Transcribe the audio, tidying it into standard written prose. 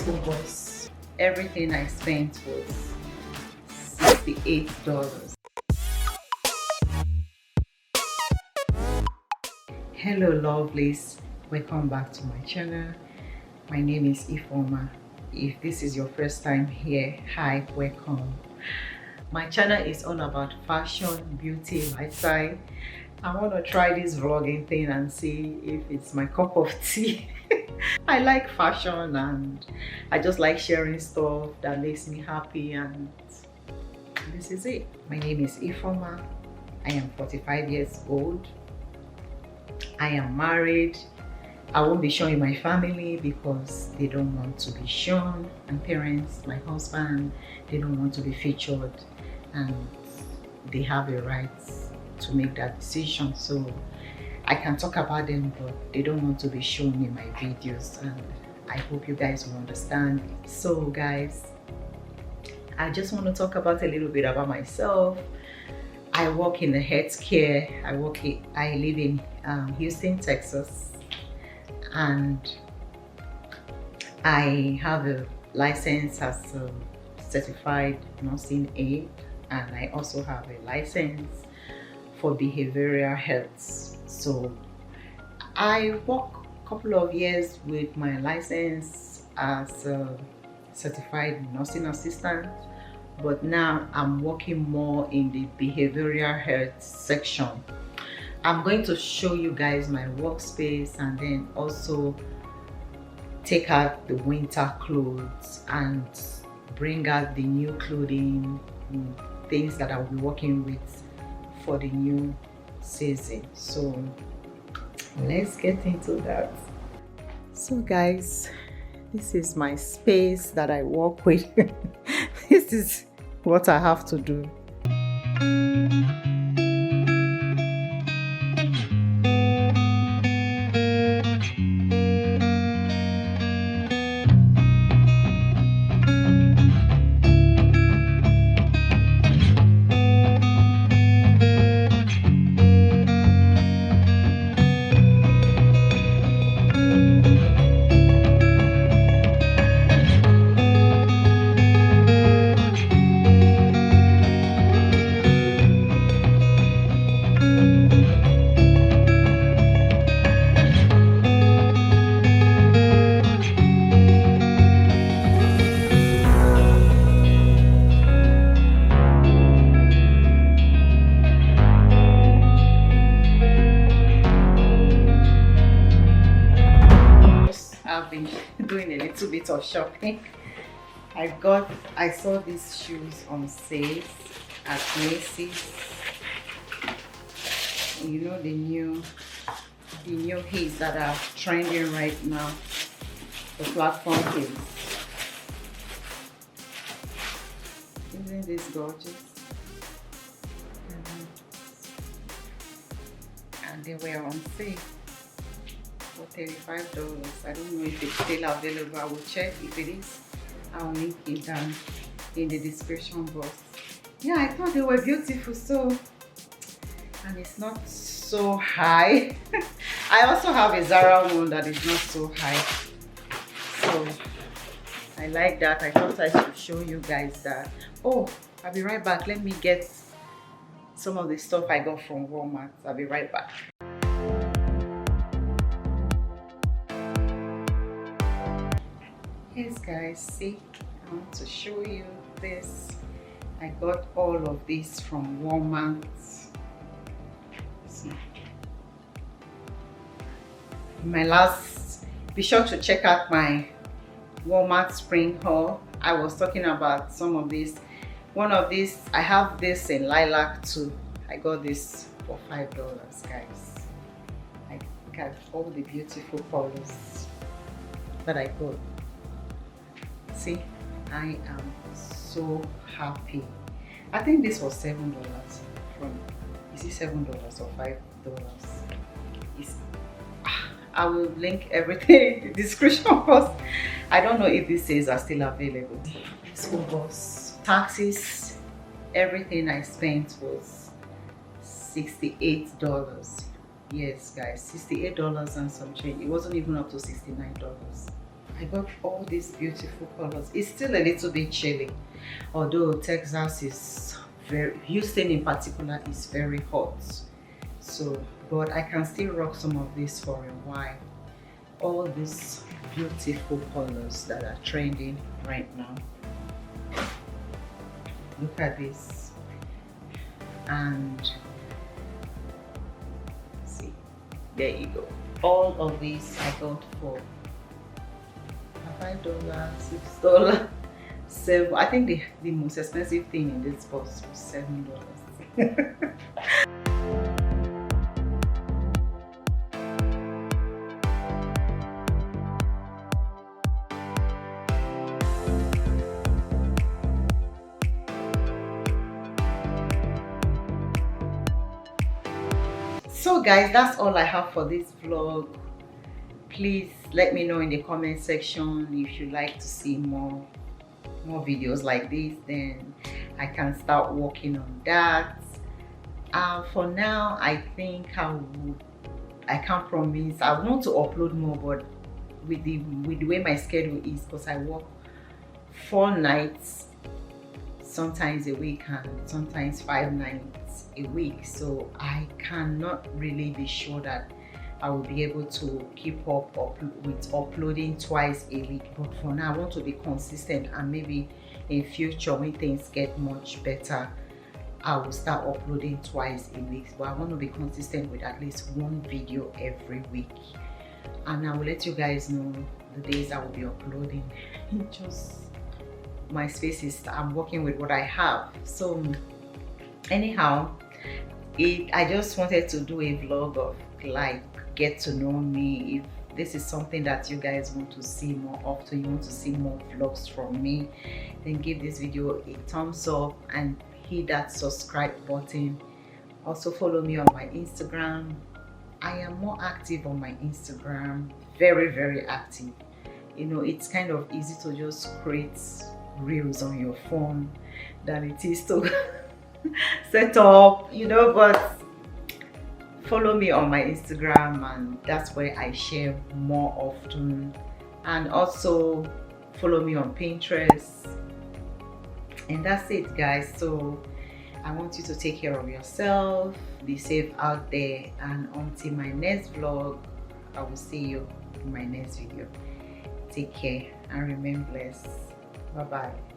school bus. Everything I spent was $68. Hello lovelies, welcome back to my channel. My name is Ifoma. If this is your first time here, hi, welcome. My channel is all about fashion, beauty, lifestyle. I want to try this vlogging thing and see if it's my cup of tea. I like fashion and I just like sharing stuff that makes me happy, and this is it. My name is Ifoma. I am 45 years old. I am married. I won't be showing my family because they don't want to be shown. My parents, my husband, they don't want to be featured, and they have a right to make that decision. So I can talk about them, but they don't want to be shown in my videos, and I hope you guys will understand. So guys, I just want to talk about a little bit about myself. I work in the healthcare. I live in Houston, Texas, and I have a license as a certified nursing aide, and I also have a license for behavioral health. So I work a couple of years with my license as a certified nursing assistant, but now I'm working more in the behavioral health section. I'm going to show you guys my workspace and then also take out the winter clothes and bring out the new clothing, things that I will be working with for the new season. So let's get into that. So guys, this is my space that I work with. This is what I have to do. I've been doing a little bit of shopping. I saw these shoes on sale at Macy's. You know, the new heels that are trending right now, the platform heels. Isn't this gorgeous? And they were on sale for $35. I don't know if it's still available. I will check. If it is, I'll link it down in the description box. Yeah, I thought they were beautiful. So, and it's not so high. I also have a Zara one that is not so high. So I like that. I thought I should show you guys that. Oh, I'll be right back. Let me get some of the stuff I got from Walmart. I'll be right back. Yes guys, see, I want to show you this. I got all of this from Walmart. See. Be sure to check out my Walmart spring haul. I was talking about some of these. One of these, I have this in lilac too. I got this for $5, guys. I got all the beautiful colors that I got. See, I am so happy. I think this was $7 from, is it $7 or $5? I will link everything in the description box. I don't know if these sales are still available. School bus, taxes, everything I spent was $68. Yes guys, $68 and some change. It wasn't even up to $69. I got all these beautiful colors. It's still a little bit chilly, although Texas is Houston in particular is very hot. So, but I can still rock some of this for a while. All these beautiful colors that are trending right now. Look at this. And see, there you go. All of these I got for $5, $6, $7. I think the most expensive thing in this box was $7. So guys, that's all I have for this vlog. Please let me know in the comment section if you'd like to see more videos like this, then I can start working on that. For now, I think I can't promise. I want to upload more, but with the way my schedule is, because I work 4 nights sometimes a week and sometimes 5 nights a week, so I cannot really be sure that I will be able to keep up with uploading twice a week. But for now, I want to be consistent, and maybe in future when things get much better, I will start uploading twice a week. But I want to be consistent with at least 1 video every week, and I will let you guys know the days I will be uploading. Just my space is, I'm working with what I have. So anyhow, I just wanted to do a vlog of like get to know me. If this is something that you guys want to see more often, you want to see more vlogs from me, then give this video a thumbs up and hit that subscribe button. Also follow me on my Instagram. I am more active on my Instagram, very active. You know, it's kind of easy to just create reels on your phone than it is to set up, you know. But follow me on my Instagram, and that's where I share more often. And also follow me on Pinterest, and that's it guys. So I want you to take care of yourself, be safe out there, and until my next vlog, I will see you in my next video. Take care and remain blessed. Bye bye.